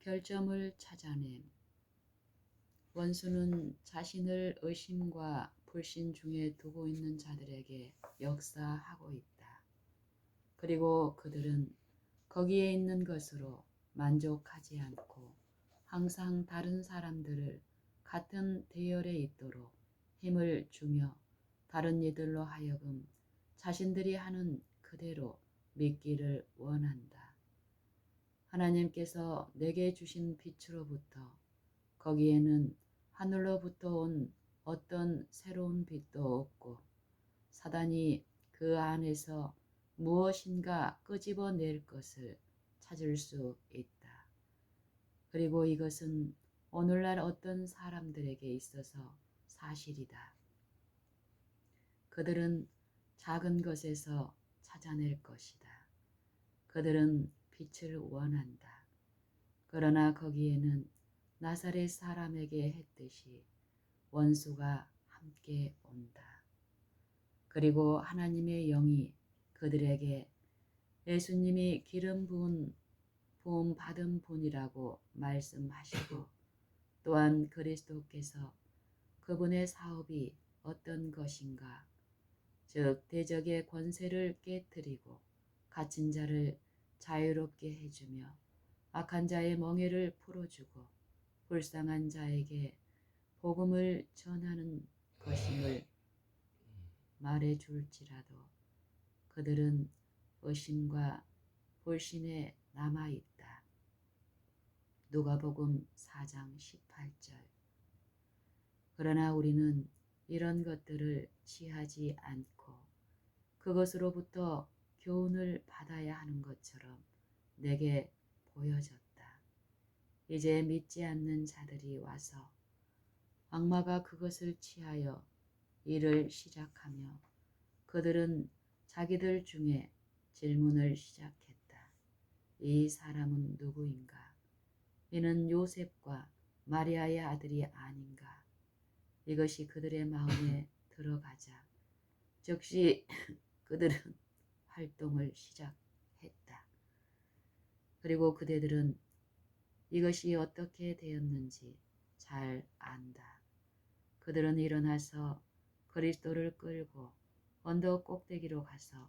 결점을 찾아냄. 원수는 자신을 의심과 불신 중에 두고 있는 자들에게 역사하고 있다. 그리고 그들은 거기에 있는 것으로 만족하지 않고 항상 다른 사람들을 같은 대열에 있도록 힘을 주며 다른 이들로 하여금 자신들이 하는 그대로 믿기를 원한다. 하나님께서 내게 주신 빛으로부터 거기에는 하늘로부터 온 어떤 새로운 빛도 없고 사단이 그 안에서 무엇인가 끄집어낼 것을 찾을 수 있다. 그리고 이것은 오늘날 어떤 사람들에게 있어서 사실이다. 그들은 작은 것에서 찾아낼 것이다. 그들은 빛을 원한다. 그러나 거기에는 나사렛 사람에게 했듯이 원수가 함께 온다. 그리고 하나님의 영이 그들에게 예수님이 기름 부음 받은 분이라고 말씀하시고 또한 그리스도께서 그분의 사업이 어떤 것인가, 즉 대적의 권세를 깨뜨리고 갇힌 자를 자유롭게 해주며 악한 자의 멍에를 풀어주고 불쌍한 자에게 복음을 전하는 것임을 말해줄지라도 그들은 의심과 불신에 남아있다. 누가복음 4장 18절. 그러나 우리는 이런 것들을 취하지 않고 그것으로부터 교훈을 받아야 하는 것처럼 내게 보여졌다. 이제 믿지 않는 자들이 와서 악마가 그것을 취하여 일을 시작하며 그들은 자기들 중에 질문을 시작했다. 이 사람은 누구인가? 이는 요셉과 마리아의 아들이 아닌가? 이것이 그들의 마음에 들어가자 즉시 그들은 활동을 시작했다. 그리고 그대들은 이것이 어떻게 되었는지 잘 안다. 그들은 일어나서 그리스도를 끌고 언덕 꼭대기로 가서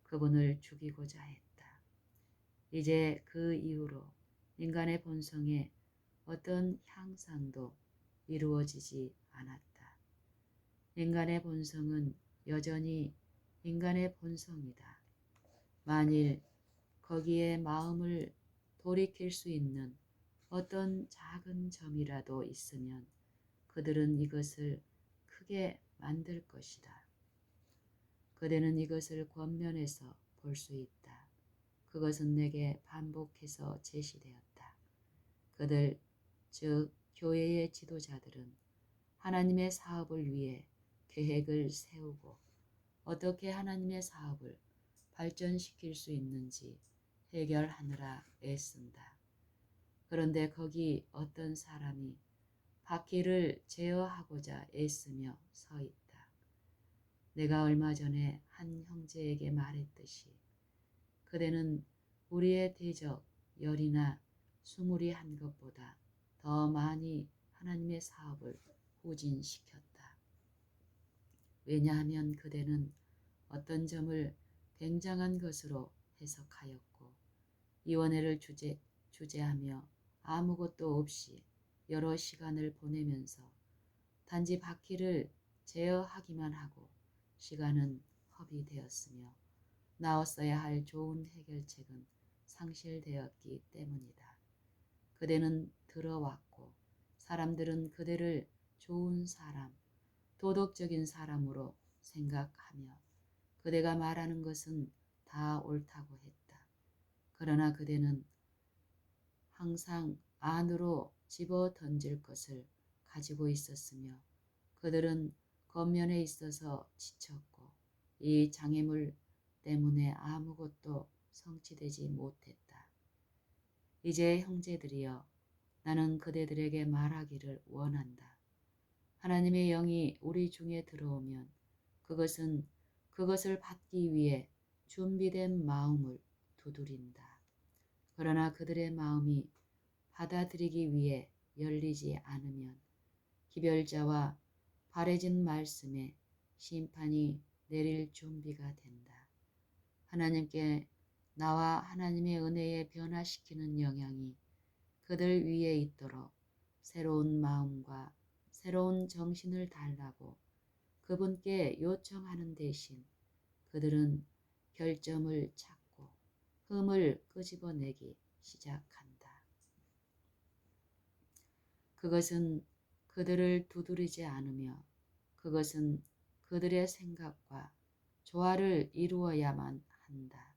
그분을 죽이고자 했다. 이제 그 이후로 인간의 본성에 어떤 향상도 이루어지지 않았다. 인간의 본성은 여전히 인간의 본성이다. 만일 거기에 마음을 돌이킬 수 있는 어떤 작은 점이라도 있으면 그들은 이것을 크게 만들 것이다. 그대는 이것을 권면해서 볼 수 있다. 그것은 내게 반복해서 제시되었다. 그들, 즉 교회의 지도자들은 하나님의 사업을 위해 계획을 세우고 어떻게 하나님의 사업을 발전시킬 수 있는지 해결하느라 애쓴다. 그런데 거기 어떤 사람이 바퀴를 제어하고자 애쓰며 서 있다. 내가 얼마 전에 한 형제에게 말했듯이 그대는 우리의 대적 열이나 수물이 한 것보다 더 많이 하나님의 사업을 후진시켰다. 왜냐하면 그대는 어떤 점을 굉장한 것으로 해석하였고 위원회를 주재하며 아무것도 없이 여러 시간을 보내면서 단지 바퀴를 제어하기만 하고 시간은 허비되었으며 나왔어야 할 좋은 해결책은 상실되었기 때문이다. 그대는 들어왔고 사람들은 그대를 좋은 사람, 도덕적인 사람으로 생각하며 그대가 말하는 것은 다 옳다고 했다. 그러나 그대는 항상 안으로 집어 던질 것을 가지고 있었으며 그들은 겉면에 있어서 지쳤고 이 장애물 때문에 아무것도 성취되지 못했다. 이제 형제들이여, 나는 그대들에게 말하기를 원한다. 하나님의 영이 우리 중에 들어오면 그것은 그것을 받기 위해 준비된 마음을 두드린다. 그러나 그들의 마음이 받아들이기 위해 열리지 않으면 기별자와 바래진 말씀에 심판이 내릴 준비가 된다. 하나님께 나와 하나님의 은혜에 변화시키는 영향이 그들 위에 있도록 새로운 마음과 새로운 정신을 달라고 그분께 요청하는 대신 그들은 결점을 찾고 흠을 끄집어내기 시작한다. 그것은 그들을 두드리지 않으며 그것은 그들의 생각과 조화를 이루어야만 한다.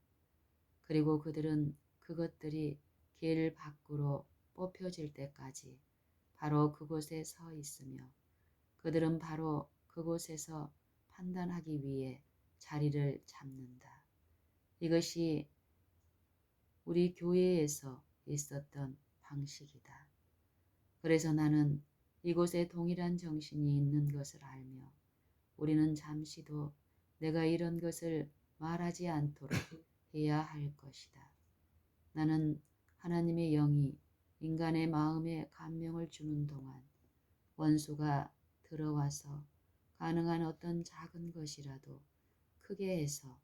그리고 그들은 그것들이 길 밖으로 뽑혀질 때까지 바로 그곳에 서 있으며 그들은 바로 그곳에서 판단하기 위해 자리를 잡는다. 이것이 우리 교회에서 있었던 방식이다. 그래서 나는 이곳에 동일한 정신이 있는 것을 알며 우리는 잠시도 내가 이런 것을 말하지 않도록 해야 할 것이다. 나는 하나님의 영이 인간의 마음에 감명을 주는 동안 원수가 들어와서 가능한 어떤 작은 것이라도 크게 해서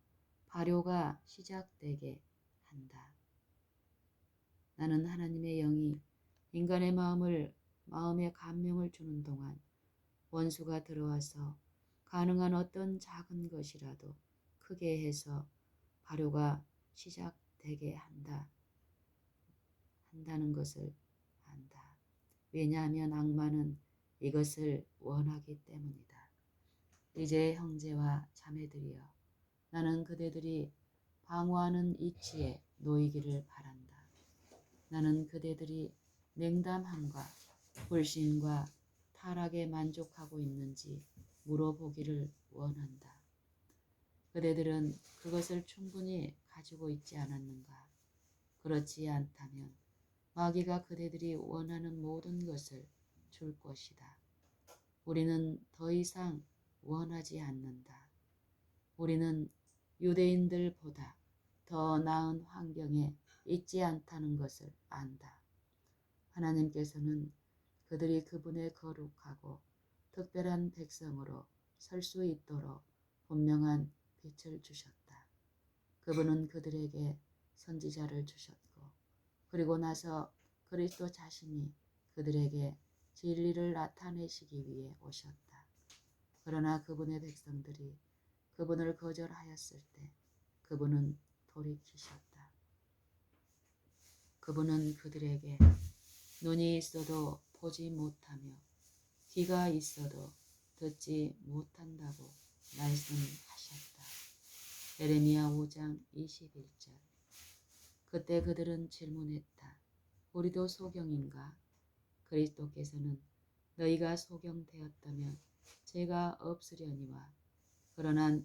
발효가 시작되게 한다. 나는 하나님의 영이 인간의 마음에 감명을 주는 동안 원수가 들어와서 가능한 어떤 작은 것이라도 크게 해서 발효가 시작되게 한다는 것을 안다. 왜냐하면 악마는 이것을 원하기 때문이다. 이제 형제와 자매들이여, 나는 그대들이 방어하는 이치에 놓이기를 바란다. 나는 그대들이 냉담함과 불신과 타락에 만족하고 있는지 물어보기를 원한다. 그대들은 그것을 충분히 가지고 있지 않았는가? 그렇지 않다면 마귀가 그대들이 원하는 모든 것을 줄 것이다. 우리는 더 이상 원하지 않는다. 우리는 유대인들보다 더 나은 환경에 있지 않다는 것을 안다. 하나님께서는 그들이 그분의 거룩하고 특별한 백성으로 설 수 있도록 분명한 빛을 주셨다. 그분은 그들에게 선지자를 주셨고 그리고 나서 그리스도 자신이 그들에게 진리를 나타내시기 위해 오셨다. 그러나 그분의 백성들이 그분을 거절하였을 때 그분은 돌이키셨다. 그분은 그들에게 눈이 있어도 보지 못하며 귀가 있어도 듣지 못한다고 말씀하셨다. 예레미야 5장 21절. 그때 그들은 질문했다. 우리도 소경인가? 그리스도께서는 너희가 소경되었다면 죄가 없으려니와 그러나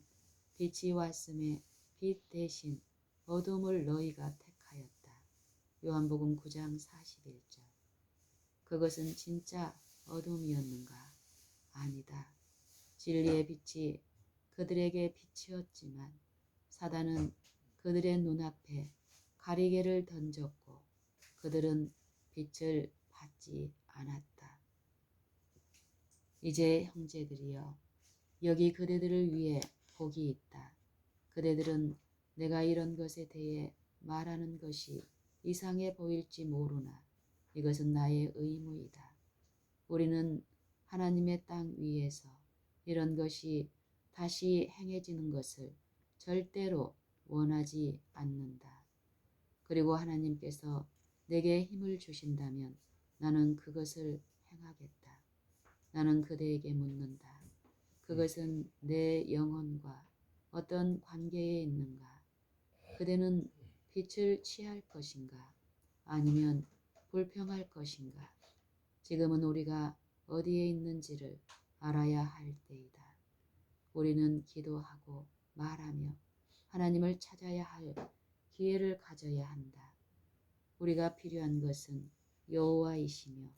빛이 왔음에 빛 대신 어둠을 너희가 택하였다. 요한복음 9장 41절. 그것은 진짜 어둠이었는가? 아니다. 진리의 빛이 그들에게 비치었지만 사단은 그들의 눈앞에 가리개를 던졌고 그들은 빛을 받지 않았다. 이제 형제들이여, 여기 그대들을 위해 복이 있다. 그대들은 내가 이런 것에 대해 말하는 것이 이상해 보일지 모르나 이것은 나의 의무이다. 우리는 하나님의 땅 위에서 이런 것이 다시 행해지는 것을 절대로 원하지 않는다. 그리고 하나님께서 내게 힘을 주신다면 나는 그것을 행하겠다. 나는 그대에게 묻는다. 그것은 내 영혼과 어떤 관계에 있는가? 그대는 빛을 취할 것인가? 아니면 불평할 것인가? 지금은 우리가 어디에 있는지를 알아야 할 때이다. 우리는 기도하고 말하며 하나님을 찾아야 할 기회를 가져야 한다. 우리가 필요한 것은 여호와이시며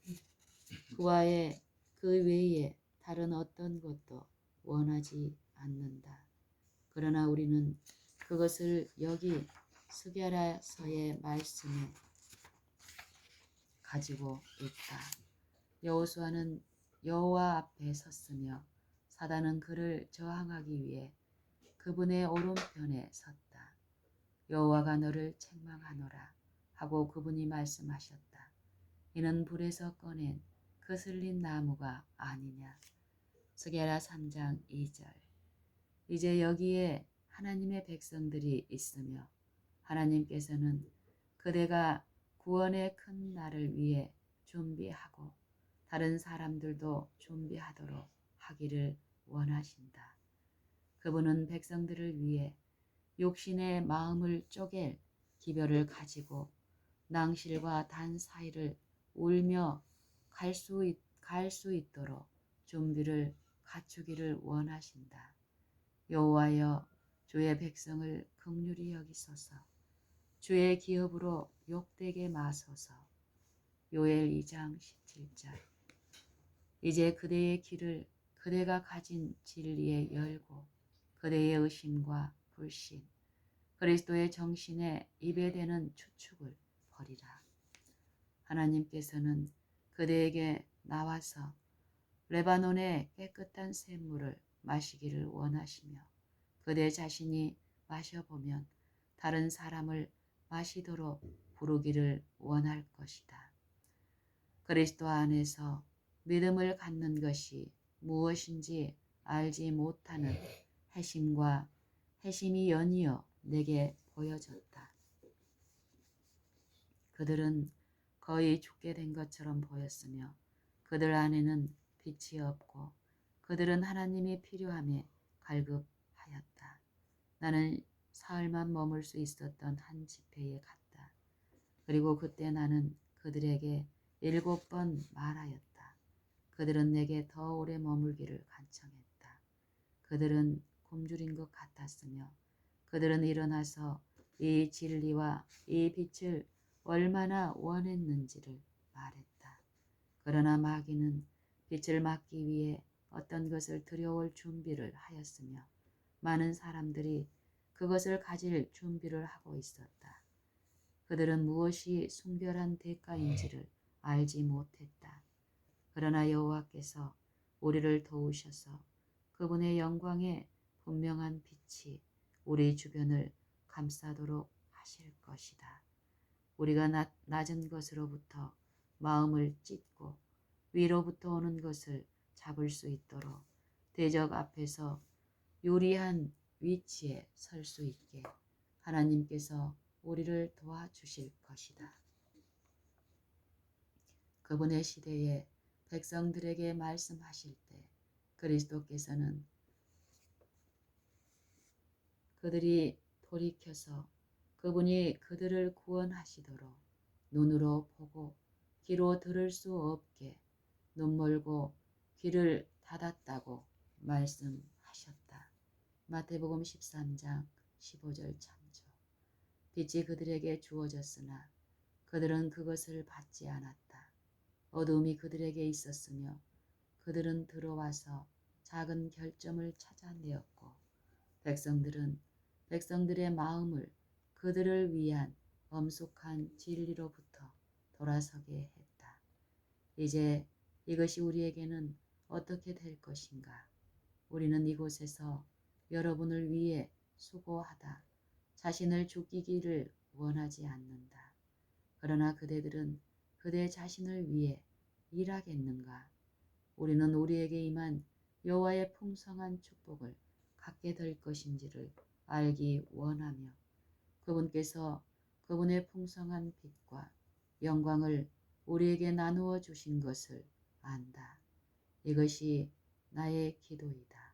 그 외에 다른 어떤 것도 원하지 않는다. 그러나 우리는 그것을 여기 스가랴서의 말씀에 가지고 있다. 여호수아는 여호와 앞에 섰으며 사단은 그를 저항하기 위해 그분의 오른편에 섰다. 여호와가 너를 책망하노라 하고 그분이 말씀하셨다. 이는 불에서 꺼낸 거슬린 나무가 아니냐. 스게라 3장 2절. 이제 여기에 하나님의 백성들이 있으며 하나님께서는 그대가 구원의 큰 날을 위해 준비하고 다른 사람들도 준비하도록 하기를 원하신다. 그분은 백성들을 위해 욕심의 마음을 쪼갤 기별을 가지고 낭실과 단 사이를 울며 갈 수 있도록 준비를 갖추기를 원하신다. 여호와여, 주의 백성을 긍휼히 여기소서. 주의 기업으로 욕되게 마소서. 요엘 2장 17절. 이제 그대의 길을 그대가 가진 진리에 열고 그대의 의심과 불신, 그리스도의 정신에 입에 대는 추측을 버리라. 하나님께서는 그대에게 나와서 레바논의 깨끗한 샘물을 마시기를 원하시며 그대 자신이 마셔보면 다른 사람을 마시도록 부르기를 원할 것이다. 그리스도 안에서 믿음을 갖는 것이 무엇인지 알지 못하는 해심이 연이어 내게 보여졌다. 그들은 거의 죽게 된 것처럼 보였으며 그들 안에는 빛이 없고 그들은 하나님이 필요함에 갈급하였다. 나는 사흘만 머물 수 있었던 한 집회에 갔다. 그리고 그때 나는 그들에게 7번 말하였다. 그들은 내게 더 오래 머물기를 간청했다. 그들은 굶주린 것 같았으며 그들은 일어나서 이 진리와 이 빛을 얼마나 원했는지를 말했다. 그러나 마귀는 빛을 막기 위해 어떤 것을 들여올 준비를 하였으며 많은 사람들이 그것을 가질 준비를 하고 있었다. 그들은 무엇이 순결한 대가인지를 알지 못했다. 그러나 여호와께서 우리를 도우셔서 그분의 영광의 분명한 빛이 우리 주변을 감싸도록 하실 것이다. 우리가 낮은 것으로부터 마음을 찢고 위로부터 오는 것을 잡을 수 있도록 대적 앞에서 유리한 위치에 설 수 있게 하나님께서 우리를 도와주실 것이다. 그분의 시대에 백성들에게 말씀하실 때 그리스도께서는 그들이 돌이켜서 그분이 그들을 구원하시도록 눈으로 보고 귀로 들을 수 없게 눈 멀고 귀를 닫았다고 말씀하셨다. 마태복음 13장 15절 참조. 빛이 그들에게 주어졌으나 그들은 그것을 받지 않았다. 어두움이 그들에게 있었으며 그들은 들어와서 작은 결점을 찾아내었고 백성들의 마음을 그들을 위한 엄숙한 진리로부터 돌아서게 했다. 이제 이것이 우리에게는 어떻게 될 것인가? 우리는 이곳에서 여러분을 위해 수고하다 자신을 죽이기를 원하지 않는다. 그러나 그대들은 그대 자신을 위해 일하겠는가? 우리는 우리에게 임한 여호와의 풍성한 축복을 갖게 될 것인지를 알기 원하며 그분께서 그분의 풍성한 빛과 영광을 우리에게 나누어 주신 것을 안다. 이것이 나의 기도이다.